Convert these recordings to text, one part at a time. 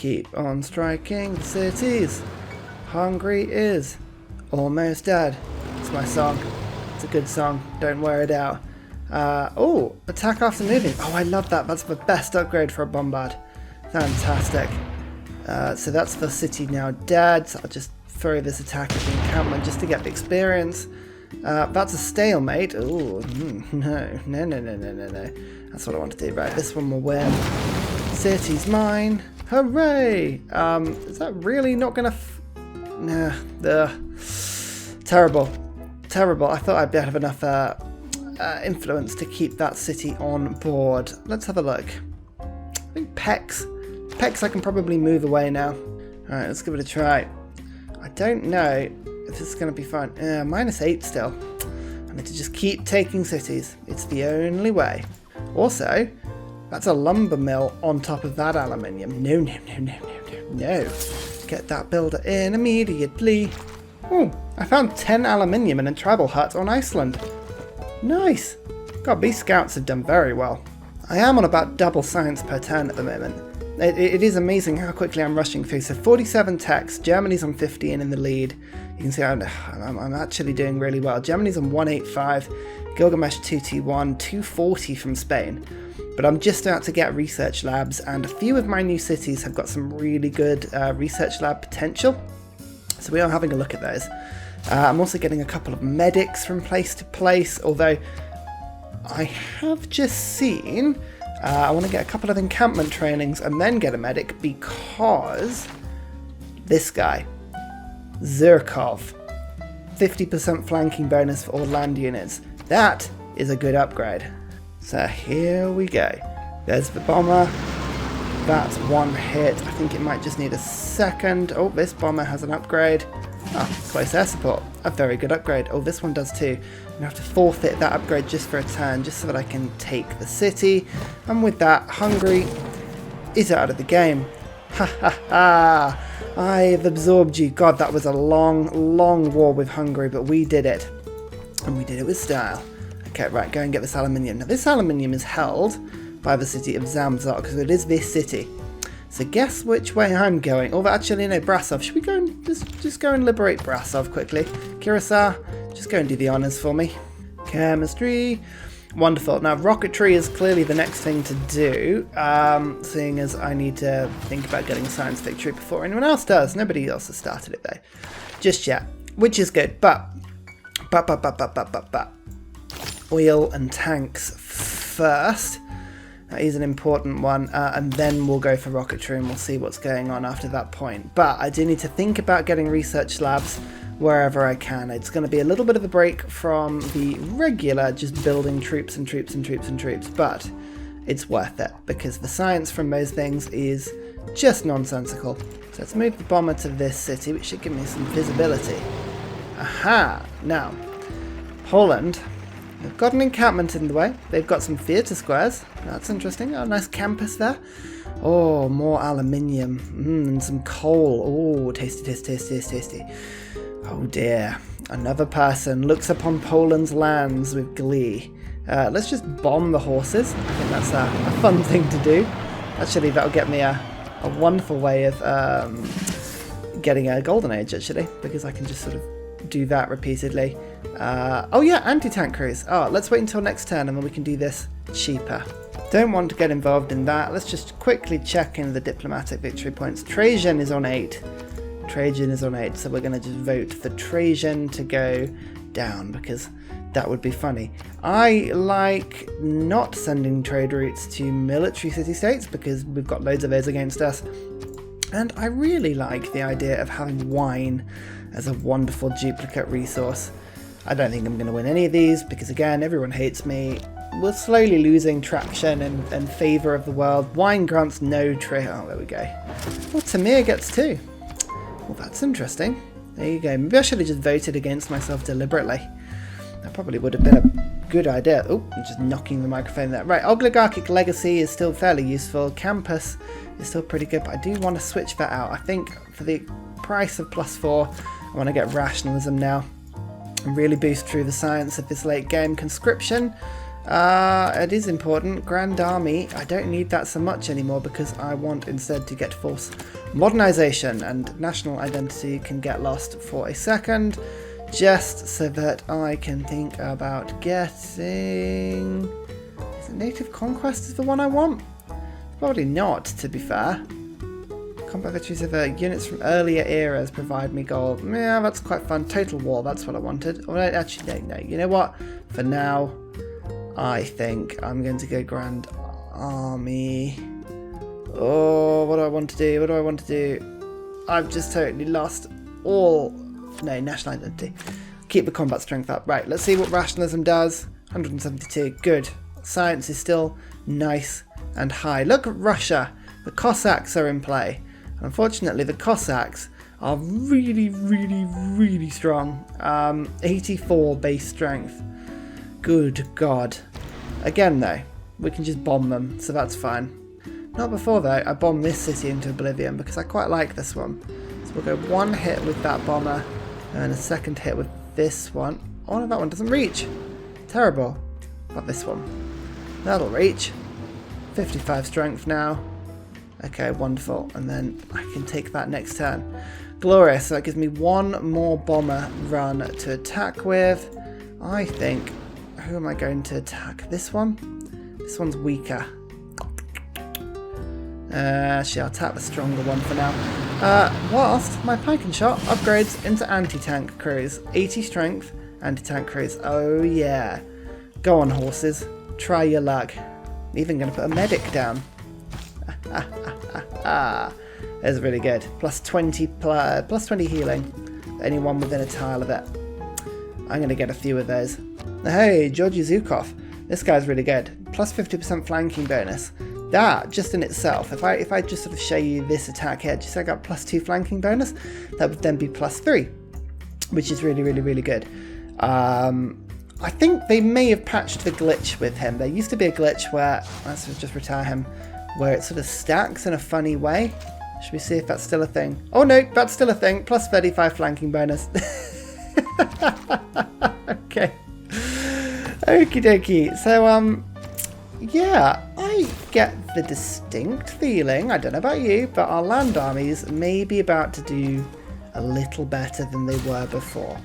Keep on striking the cities. Hungary is almost dead. It's my song. It's a good song. Don't wear it out. Oh, attack after moving. Oh, I love that. That's the best upgrade for a bombard. Fantastic. So that's the city now dead. So I'll just throw this attack at the encampment just to get the experience. That's a stalemate. Oh, no. That's what I want to do. Right, this one will win. City's mine. Hooray! Is that really not going to... Nah. Terrible. I thought I'd have enough influence to keep that city on board. Let's have a look. I think Pex I can probably move away now. Alright, let's give it a try. I don't know if this is going to be fun. -8 still. I need to just keep taking cities. It's the only way. Also, that's a lumber mill on top of that aluminium. No. Get that builder in immediately. Oh, I found 10 aluminium in a travel hut on Iceland. Nice. God, these scouts have done very well. I am on about double science per turn at the moment. It is amazing how quickly I'm rushing through. So 47 techs, Germany's on 50 and in the lead. You can see I'm actually doing really well. Germany's on 185, Gilgamesh 221, 240 from Spain. But I'm just about to get research labs, and a few of my new cities have got some really good research lab potential. So we are having a look at those. I'm also getting a couple of medics from place to place, although I have just seen... I want to get a couple of encampment trainings and then get a medic because this guy, Zirkov, 50% flanking bonus for all land units. That is a good upgrade. So here we go. There's the bomber. That's one hit. I think it might just need a second. Oh, this bomber has an upgrade. Oh, close air support. A very good upgrade. Oh, this one does too. I'm going to have to forfeit that upgrade just for a turn, just so that I can take the city. And with that, Hungary is out of the game. Ha ha ha! I've absorbed you. God, that was a long war with Hungary, but we did it. And we did it with style. Okay, right, go and get this aluminium. Now, this aluminium is held by the city of Zamzar, because it is this city. So guess which way I'm going. Oh, actually, no, Brasov. Should we go and just go and liberate Brasov quickly? Kirasa, just go and do the honours for me. Chemistry. Wonderful. Now, rocketry is clearly the next thing to do, seeing as I need to think about getting a science victory before anyone else does. Nobody else has started it, though. Just yet, which is good. But. Oil and tanks first. That is an important one, and then we'll go for rocketry and we'll see what's going on after that point. But I do need to think about getting research labs wherever I can. It's going to be a little bit of a break from the regular just building troops, but it's worth it because the science from those things is just nonsensical. So let's move the bomber to this city, which should give me some visibility. Aha! Now, Poland. They've got an encampment in the way. They've got some theatre squares. That's interesting. Oh, nice campus there. Oh, more aluminium. And some coal. Oh, tasty. Oh dear. Another person looks upon Poland's lands with glee. Let's just bomb the horses. I think that's a fun thing to do. Actually, that'll get me a wonderful way of getting a golden age, actually, because I can just sort of do that repeatedly. Oh yeah, anti-tank crews. Oh, let's wait until next turn and then we can do this cheaper. Don't want to get involved in that. Let's just quickly check in the diplomatic victory points. Trajan is on 8. So we're going to just vote for Trajan to go down because that would be funny. I like not sending trade routes to military city-states because we've got loads of those against us. And I really like the idea of having wine as a wonderful duplicate resource. I don't think I'm going to win any of these because, again, everyone hates me. We're slowly losing traction and favour of the world. Wine grants no trade. Oh, there we go. Well, Tamir gets 2. Well, that's interesting. There you go. Maybe I should have just voted against myself deliberately. That probably would have been a good idea. Oh, I'm just knocking the microphone there. Right, oligarchic legacy is still fairly useful. Campus is still pretty good, but I do want to switch that out. I think for the price of +4, I want to get rationalism now and really boost through the science of this late game. Conscription, It is important. Grand Army, I don't need that so much anymore because I want instead to get force modernization, and national identity can get lost for a second just so that I can think about getting... Is it native conquest is the one I want? Probably not, to be fair. Combat victories of units from earlier eras provide me gold. Yeah, that's quite fun. Total war, that's what I wanted. Oh, actually, no. You know what? For now, I think I'm going to go Grand Army. Oh, what do I want to do? What do I want to do? I've just totally lost all... No, national identity. Keep the combat strength up. Right, let's see what rationalism does. 172. Good. Science is still nice and high. Look at Russia. The Cossacks are in play. Unfortunately, the Cossacks are really, really, really strong. 84 base strength. Good God. Again, though, we can just bomb them, so that's fine. Not before, though, I bomb this city into oblivion, because I quite like this one. So we'll go one hit with that bomber, and a second hit with this one. Oh, no, that one doesn't reach. Terrible. But this one. That'll reach. 55 strength now. Okay, wonderful. And then I can take that next turn. Glorious. So that gives me one more bomber run to attack with. I think... Who am I going to attack? This one? This one's weaker. Actually, I'll attack the stronger one for now. Whilst my pike and shot upgrades into anti-tank crews. 80 strength, anti-tank crews. Oh yeah. Go on, horses. Try your luck. I'm even going to put a medic down. That's really good. Plus 20 healing. Anyone within a tile of it. I'm going to get a few of those. Hey, Georgy Zukov. This guy's really good. Plus 50% flanking bonus. That, just in itself, if I just sort of show you this attack here, just I got plus 2 flanking bonus, that would then be plus 3, which is really, really, really good. I think they may have patched the glitch with him. There used to be a glitch where, let's just retire him, where it sort of stacks in a funny way. Should we see if that's still a thing? Oh no, that's still a thing. Plus 35 flanking bonus. Okay. Okie dokie. So, yeah, I get the distinct feeling, I don't know about you, but our land armies may be about to do a little better than they were before.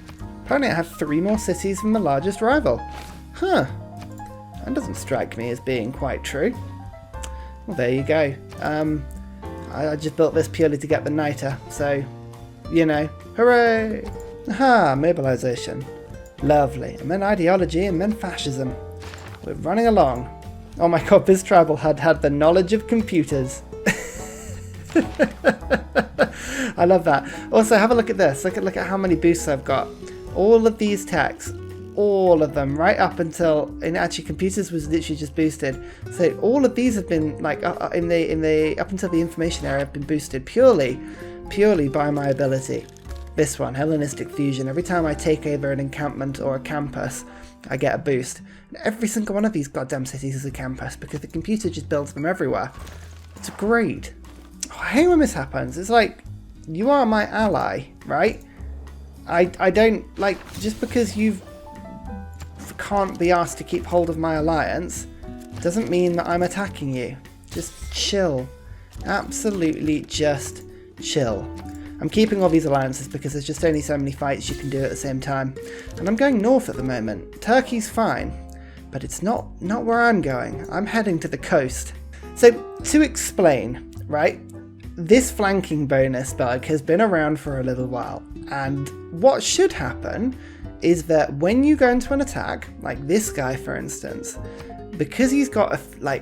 Apparently I have 3 more cities than the largest rival. Huh. That doesn't strike me as being quite true. Well, there you go. I just built this purely to get the niter, so, you know, hooray! Aha, mobilization. Lovely. And then ideology, and then fascism. We're running along. Oh my god, this tribal had the knowledge of computers. I love that. Also, have a look at this. Look at how many boosts I've got. All of these techs, all of them, right up until, and actually computers was literally just boosted. So all of these have been like up until the information area have been boosted purely by my ability. This one, Hellenistic Fusion. Every time I take over an encampment or a campus, I get a boost. And every single one of these goddamn cities is a campus because the computer just builds them everywhere. It's great. Oh, I hate when this happens. It's like, you are my ally, right? I don't, like, just because you can't be asked to keep hold of my alliance doesn't mean that I'm attacking you. Just chill. Absolutely just chill. I'm keeping all these alliances because there's just only so many fights you can do at the same time. And I'm going north at the moment. Turkey's fine, but it's not where I'm going. I'm heading to the coast. So, to explain, right, this flanking bonus bug has been around for a little while. And what should happen is that when you go into an attack, like this guy for instance, because he's got a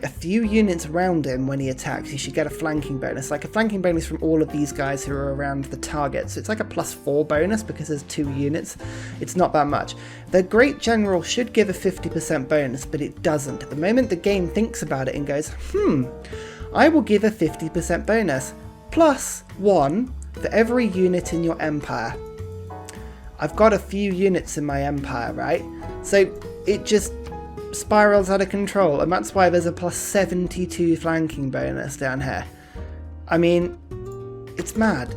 few units around him when he attacks, he should get a flanking bonus. Like a flanking bonus from all of these guys who are around the target. So it's like a +4 bonus because there's 2 units. It's not that much. The Great General should give a 50% bonus, but it doesn't. At the moment the game thinks about it and goes, I will give a 50% bonus. +1 for every unit in your empire. I've got a few units in my empire, right? So it just spirals out of control, and that's why there's a +72 flanking bonus down here. I mean, it's mad.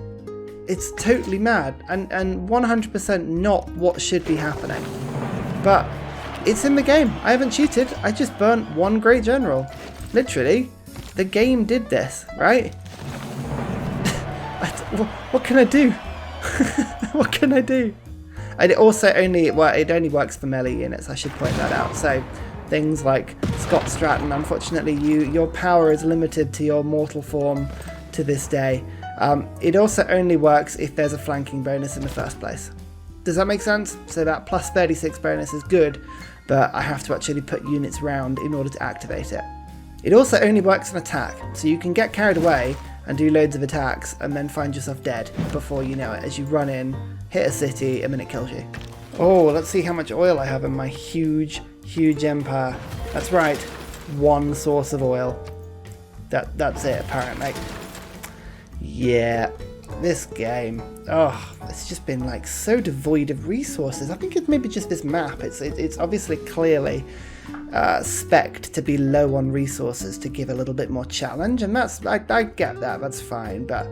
It's totally mad, and 100% not what should be happening. But It's in the game. I haven't cheated. I just burnt one great general. Literally, the game did this, right? What can I do? What can I do? And it also only works for melee units. I should point that out. So things like Scott Stratton, unfortunately, your power is limited to your mortal form to this day. It also only works if there's a flanking bonus in the first place. Does that make sense? So that plus 36 bonus is good, but I have to actually put units round in order to activate it. It also only works on attack, so you can get carried away and do loads of attacks and then find yourself dead before you know it as you run in, hit a city, and then it kills you. Oh, let's see how much oil I have in my huge empire. That's right, one source of oil. That's it, apparently. Yeah, this game, it's just been like so devoid of resources. I think it's maybe just this map. It's obviously clearly spec'd to be low on resources to give a little bit more challenge, and that's I get that, that's fine, but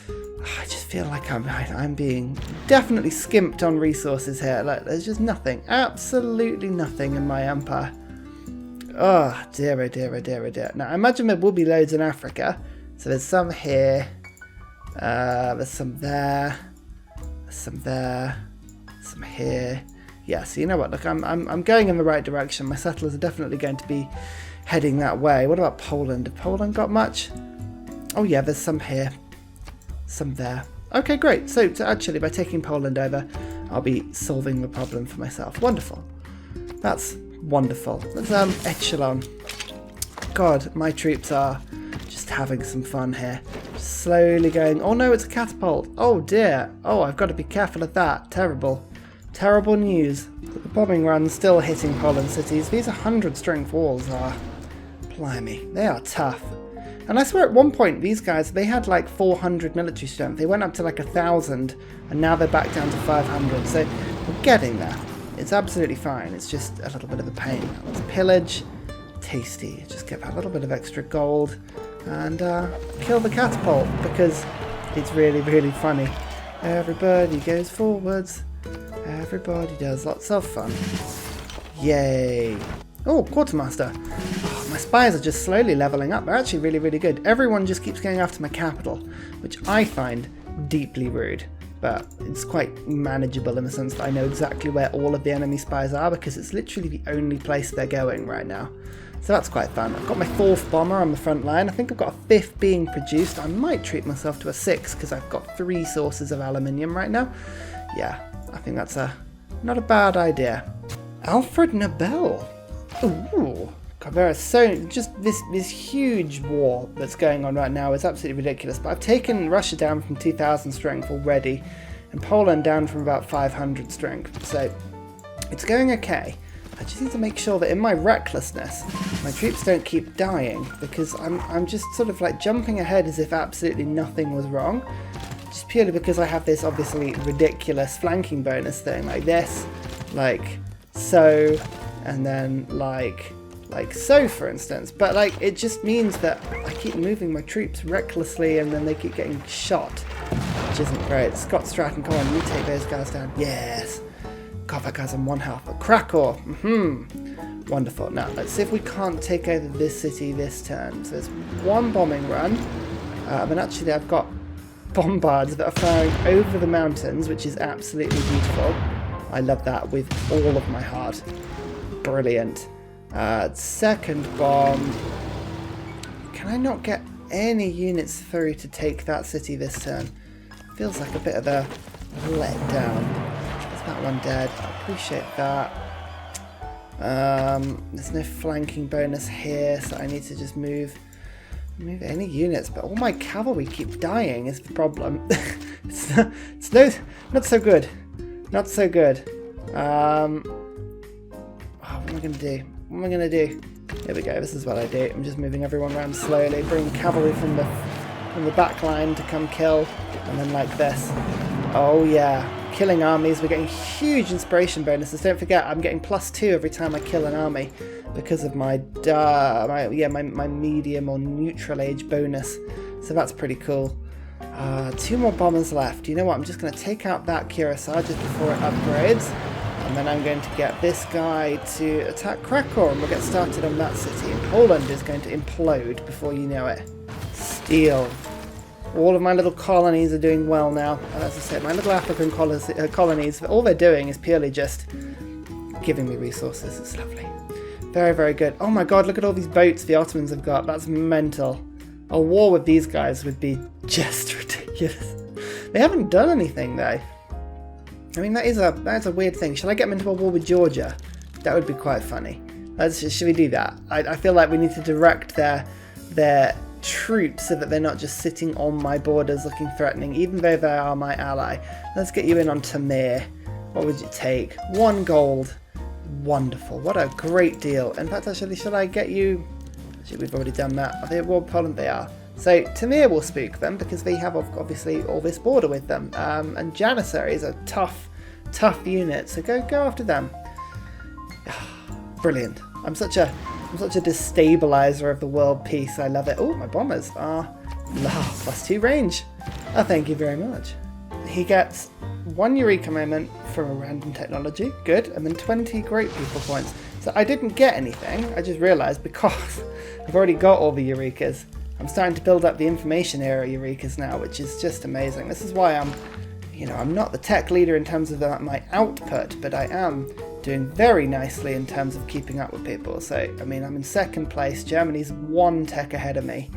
I just feel like I'm being definitely skimped on resources here. Like, there's just nothing, absolutely nothing in my empire. Oh dear, oh dear, oh dear, oh dear. Now I imagine there will be loads in Africa, so there's some here, there's some there, there's some there, some here. Yeah, so you know what, look, I'm going in the right direction. My settlers are definitely going to be heading that way. What about Poland? Have Poland got much? Oh yeah, there's some here, some there. Okay, great. So actually, by taking Poland over, I'll be solving the problem for myself. Wonderful. That's wonderful. Let's echelon. God, my troops are just having some fun here. Just slowly going. Oh no, it's a catapult. Oh dear. Oh, I've got to be careful of that. Terrible. Terrible news. The bombing run's still hitting Poland cities. These 100 strength walls are, blimey, they are tough. And I swear at one point these guys, they had like 400 military strength. They went up to like 1,000 and now they're back down to 500. So we're getting there. It's absolutely fine. It's just a little bit of a pain. Let's pillage. Tasty. Just get that little bit of extra gold and kill the catapult because it's really, really funny. Everybody goes forwards. Everybody does lots of fun. Yay. Oh, quartermaster. Oh, my spies are just slowly leveling up. They're actually really, really good. Everyone just keeps going after my capital, which I find deeply rude. But it's quite manageable in the sense that I know exactly where all of the enemy spies are because it's literally the only place they're going right now. So that's quite fun. I've got my 4th bomber on the front line. I think I've got a 5th being produced. I might treat myself to a 6th because I've got 3 sources of aluminium right now. Yeah, I think that's not a bad idea. Alfred Nobel. Ooh. God, there are just this huge war that's going on right now is absolutely ridiculous. But I've taken Russia down from 2,000 strength already, and Poland down from about 500 strength. So it's going okay. I just need to make sure that in my recklessness, my troops don't keep dying, because I'm just sort of like jumping ahead as if absolutely nothing was wrong. Just purely because I have this obviously ridiculous flanking bonus thing, like this, like so, and then like so, for instance. But like it just means that I keep moving my troops recklessly and then they keep getting shot, which isn't great. Scott Stratton, come on, you take those guys down. Yes. God, that guy's on 1 health. But Krakow. Wonderful. Now, let's see if we can't take over this city this turn. So there's 1 bombing run. Then actually I've got bombards that are firing over the mountains, which is absolutely beautiful. I love that with all of my heart. Brilliant. 2nd bomb. Can I not get any units through to take that city this turn? Feels like a bit of a letdown. That one dead. I appreciate that. There's no flanking bonus here, so I need to just move any units. But all my cavalry keep dying is the problem. it's not so good. Not so good. What am I going to do? What am I going to do? Here we go. This is what I do. I'm just moving everyone around slowly. Bring cavalry from the back line to come kill, and then like this. Oh yeah. Killing armies, we're getting huge inspiration bonuses. Don't forget, I'm getting +2 every time I kill an army because of my medium or neutral age bonus. So that's pretty cool. 2 more bombers left. You know what? I'm just going to take out that Ursa just before it upgrades. And then I'm going to get this guy to attack Krakow, and we'll get started on that city. And Poland is going to implode before you know it. Steal. All of my little colonies are doing well now. And as I said, my little African colonies, all they're doing is purely just giving me resources. It's lovely. Very, very good. Oh my god, look at all these boats the Ottomans have got. That's mental. A war with these guys would be just ridiculous. They haven't done anything though. I mean, that's a weird thing. Shall I get them into a war with Georgia? That would be quite funny. Should we do that? I feel like we need to direct their troops so that they're not just sitting on my borders looking threatening, even though they are my ally. Let's get you in on Tamir. What would you take? 1 gold. Wonderful. What a great deal. In fact, actually, shall I get you... Actually, we've already done that. Are they at war with Poland? They are. So Tamir will spook them because they have obviously all this border with them. And Janissaries are tough unit. So go after them. Brilliant. I'm such a destabilizer of the world peace. I love it. Oh, my bombers are +2 range. Oh, thank you very much. He gets 1 Eureka moment from a random technology. Good. And then 20 great people points. So I didn't get anything. I just realized because I've already got all the Eurekas. I'm starting to build up the information era Eurekas now, which is just amazing. This is why I'm not the tech leader in terms of my output, but I am doing very nicely in terms of keeping up with people. So, I mean, I'm in 2nd place. Germany's 1 tech ahead of me.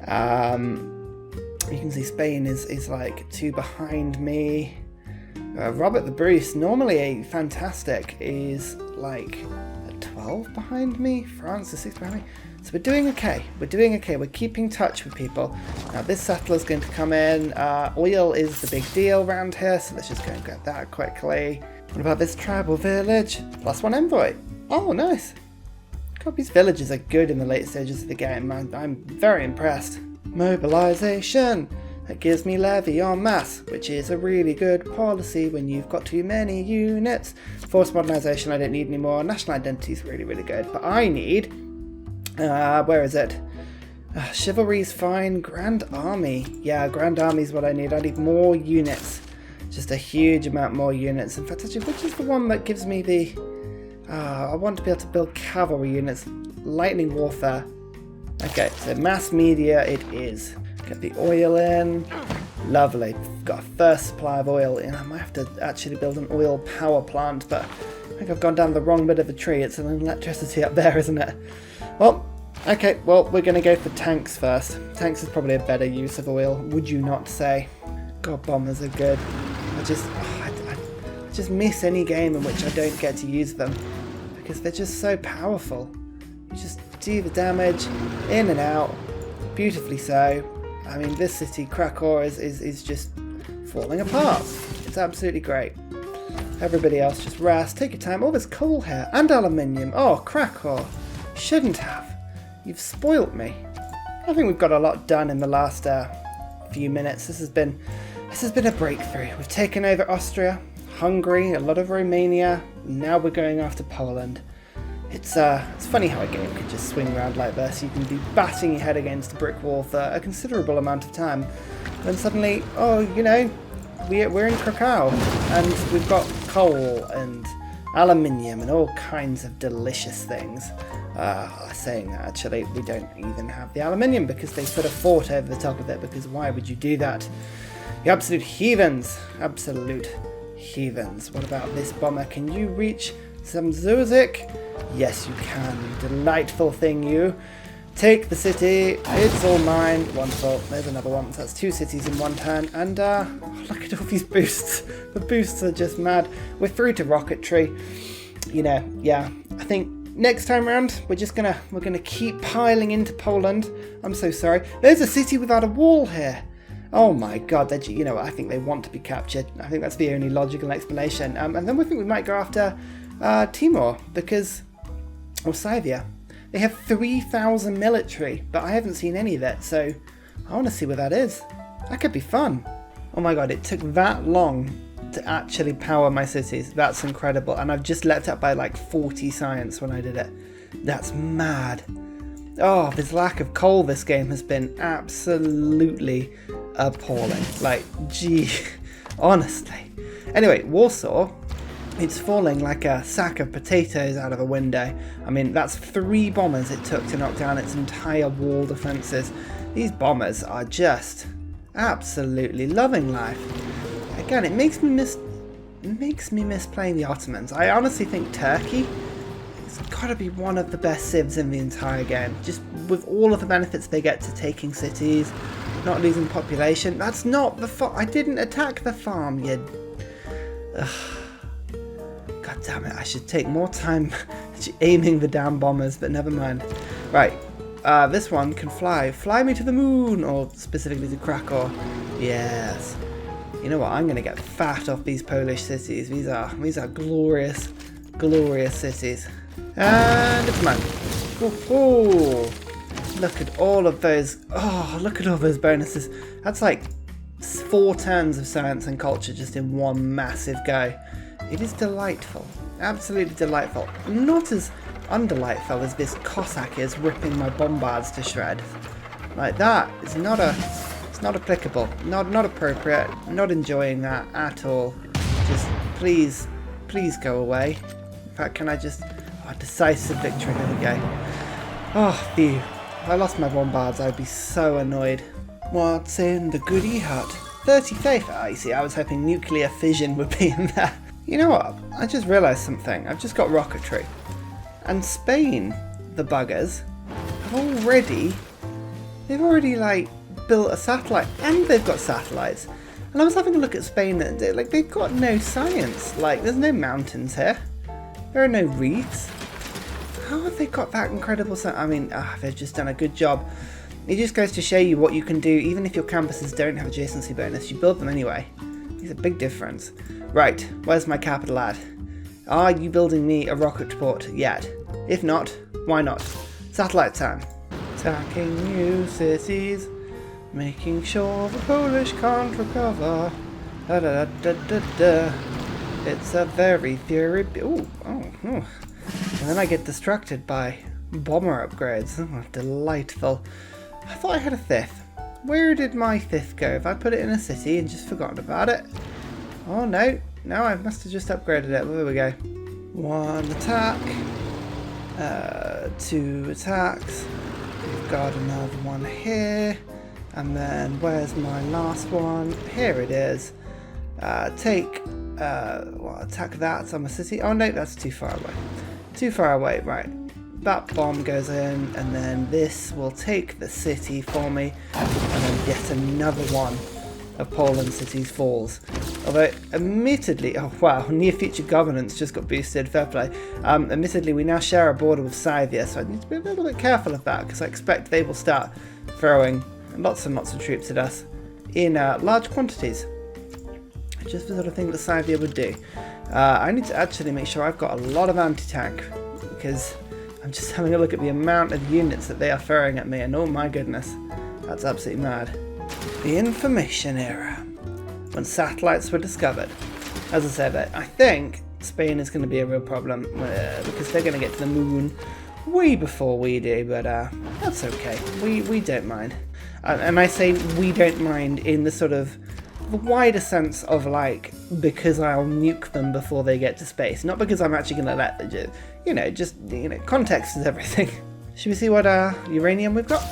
You can see Spain is like 2 behind me. Robert the Bruce, normally a fantastic, is like 12 behind me. France is 6 behind me. So we're doing okay. We're keeping touch with people. Now this settler's going to come in. Oil is the big deal around here, so let's just go and get that quickly. What about this tribal village? +1 envoy. Oh, nice. God, these villages are good in the late stages of the game. I'm very impressed. Mobilization. That gives me levy en masse, which is a really good policy when you've got too many units. Force modernization, I don't need anymore. National identity is really, really good. But I need... where is it? Chivalry's fine. Grand Army. Yeah, Grand Army's what I need. I need more units. Just a huge amount more units. In fact, actually, which is the one that gives me the... I want to be able to build cavalry units. Lightning warfare. Okay, so mass media it is. Get the oil in. Lovely. Got a first supply of oil in. I might have to actually build an oil power plant, but I think I've gone down the wrong bit of the tree. It's an electricity up there, isn't it? Well, okay, well, we're going to go for tanks first. Tanks is probably a better use of oil, would you not say? God, bombers are good. I just miss any game in which I don't get to use them because they're just so powerful. You just do the damage, in and out, beautifully so. I mean, this city, Krakow, is just falling apart. It's absolutely great. Everybody else just rest, take your time. Oh, there's coal here and aluminium. Oh, Krakow. Shouldn't have. You've spoilt me. I think we've got a lot done in the last few minutes. This has been a breakthrough. We've taken over Austria, Hungary, a lot of Romania. Now we're going after Poland. It's funny how a game can just swing around like this. You can be batting your head against a brick wall for a considerable amount of time. Then suddenly, oh, you know, we're in Krakow and we've got coal and aluminium and all kinds of delicious things. Saying that, actually, we don't even have the aluminium because they put a fort over the top of it, because why would you do that? You absolute heathens. Absolute heathens. What about this bomber? Can you reach some Zuzik? Yes, you can. You delightful thing, you. Take the city. It's all mine. Wonderful. There's another one. So that's 2 cities in 1 turn. And look at all these boosts. The boosts are just mad. We're through to rocketry. You know, yeah. I think next time round we're gonna keep piling into Poland. I'm so sorry. There's a city without a wall here. Oh my god, I think they want to be captured. I think that's the only logical explanation. And then we think we might go after Timor, or Scythia. They have 3,000 military, but I haven't seen any of it, so I want to see where that is. That could be fun. Oh my god, it took that long to actually power my cities. That's incredible. And I've just leapt up by like 40 science when I did it. That's mad. Oh, this lack of coal this game has been absolutely appalling. Like, gee, honestly. Anyway, Warsaw. It's falling like a sack of potatoes out of a window. I mean, that's 3 bombers it took to knock down its entire wall defences. These bombers are just absolutely loving life. Again, it makes me miss playing the Ottomans. I honestly think Turkey has got to be one of the best civs in the entire game. Just with all of the benefits they get to taking cities, not losing population. That's not the farm. I didn't attack the farm, you... Ugh. God damn it, I should take more time aiming the damn bombers, but never mind. Right, this one can fly. Fly me to the moon, or specifically to Krakow. Yes. You know what, I'm going to get fat off these Polish cities. These are glorious, glorious cities. And it's mine. Oh, look at all of those. Oh, look at all those bonuses. That's like 4 turns of science and culture just in one massive go. It is delightful. Absolutely delightful. Not as undelightful as this Cossack is ripping my bombards to shreds. Like that is not it's not applicable. Not appropriate. Not enjoying that at all. Just please go away. In fact, can I just... Oh, decisive victory. There we go. Oh, phew. If I lost my bombards, I'd be so annoyed. What's in the goodie hut? 30 faith. Ah, you see, I was hoping nuclear fission would be in there. You know what? I just realised something. I've just got rocketry. And Spain, the buggers, they've already like built a satellite, and they've got satellites. And I was having a look at Spain, and like they've got no science. Like there's no mountains here. There are no reefs. How have they got that incredible science? I mean, they've just done a good job. It just goes to show you what you can do, even if your campuses don't have adjacency bonus. You build them anyway. It's a big difference. Right, where's my capital at? Are you building me a rocket port yet? If not, why not? Satellite time. Attacking new cities, making sure the Polish can't recover. Da da da da da da. It's a very theory. Oh. And then I get distracted by bomber upgrades. Oh, delightful. I thought I had a 5th. Where did my 5th go? Have I put it in a city and just forgotten about it? Oh no, I must have just upgraded it. Well, there we go. 1 attack, 2 attacks. We've got another one here, and then where's my last one? Here it is. Attack that on the city. Oh no, that's too far away. Too far away, right. That bomb goes in, and then this will take the city for me, and then yet another one of Poland cities falls. Although, admittedly, oh wow, near future governance just got boosted, fair play. Admittedly, we now share a border with Scythia, so I need to be a little bit careful of that, because I expect they will start throwing lots and lots of troops at us in large quantities. Just the sort of thing that Scythia would do. I need to actually make sure I've got a lot of anti-tank, because I'm just having a look at the amount of units that they are throwing at me, and oh my goodness, that's absolutely mad. The information era, when satellites were discovered. As I said, I think Spain is going to be a real problem, because they're going to get to the moon way before we do, but that's okay. We don't mind. And I say we don't mind in the sort of the wider sense of like, because I'll nuke them before they get to space, not because I'm actually going to let them, context is everything. Should we see what uranium we've got?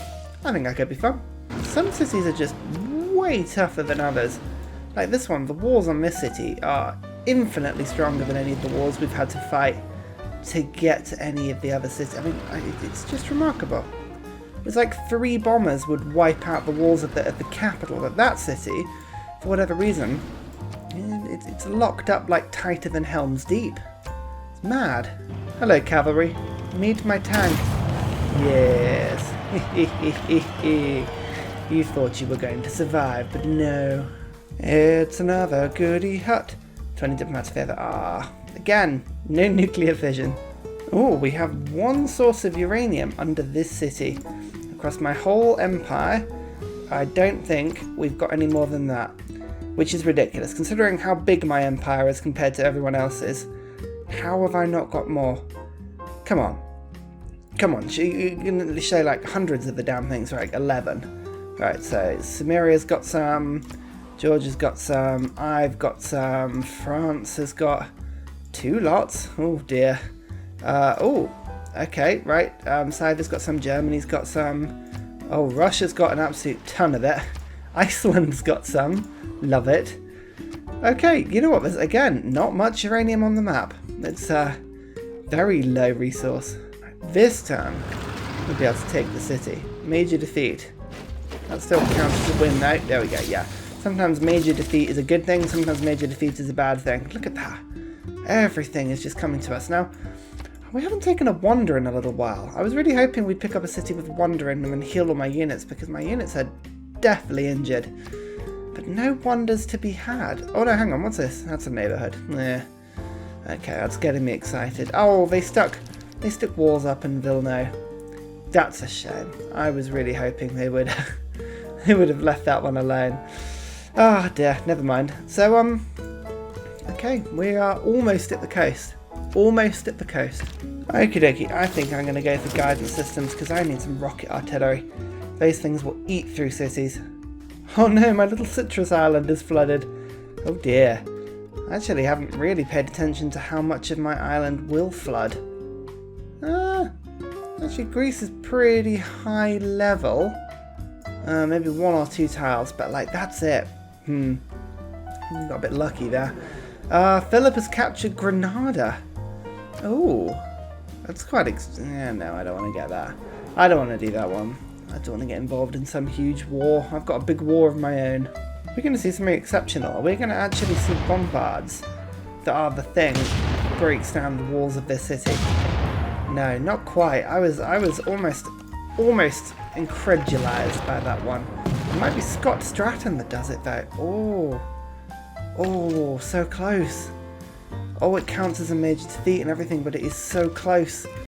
I think that could be fun. Some cities are just way tougher than others. Like this one, the walls on this city are infinitely stronger than any of the walls we've had to fight to get to any of the other cities. I mean, it's just remarkable. It's like 3 bombers would wipe out the walls of the capital of that city. For whatever reason, it's locked up like tighter than Helm's Deep. It's mad. Hello, cavalry. Meet my tank. Yes. You thought you were going to survive, but no. It's another goody hut. 20 diplomats favor. Again, no nuclear fission. Oh, we have 1 source of uranium under this city. Across my whole empire, I don't think we've got any more than that. Which is ridiculous, considering how big my empire is compared to everyone else's. How have I not got more? Come on. You can show like hundreds of the damn things, right? 11. Right, so Samaria's got some, Georgia's got some, I've got some, France has got 2 lots. Oh dear. Oh, okay, right. Cyber's got some, Germany's got some. Oh, Russia's got an absolute ton of it. Iceland's got some. Love it. Okay, you know what? There's, again, not much uranium on the map. It's very low resource. This turn, we'll be able to take the city. Major defeat. That still counts as a win now. There we go, yeah. Sometimes major defeat is a good thing, sometimes major defeat is a bad thing. Look at that. Everything is just coming to us. Now, we haven't taken a wonder in a little while. I was really hoping we'd pick up a city with wonder in them and heal all my units, because my units are definitely injured. But no wonders to be had. Oh no, hang on, what's this? That's a neighbourhood. Yeah. Okay, that's getting me excited. Oh, they stuck walls up in Vilno. That's a shame. I was really hoping they would they would have left that one alone. Ah, oh, dear, never mind. So, okay, we are almost at the coast. Almost at the coast. Okie dokie, I think I'm going to go for guidance systems because I need some rocket artillery. Those things will eat through cities. Oh no, my little citrus island is flooded. Oh dear. I actually haven't really paid attention to how much of my island will flood. Actually Greece is pretty high level. Maybe 1 or 2 tiles, but like that's it. We got a bit lucky there. Philip has captured Granada. Oh, that's quite yeah, no, I don't want to get that. I don't want to do that one. I don't want to get involved in some huge war. I've got a big war of my own. We're going to see something exceptional. We're going to actually see bombards that are the thing that breaks down the walls of this city. No, not quite. I was almost incredulized by that one. It might be Scott Stratton that does it though. Oh, so close. Oh, it counts as a major defeat and everything, but it is so close.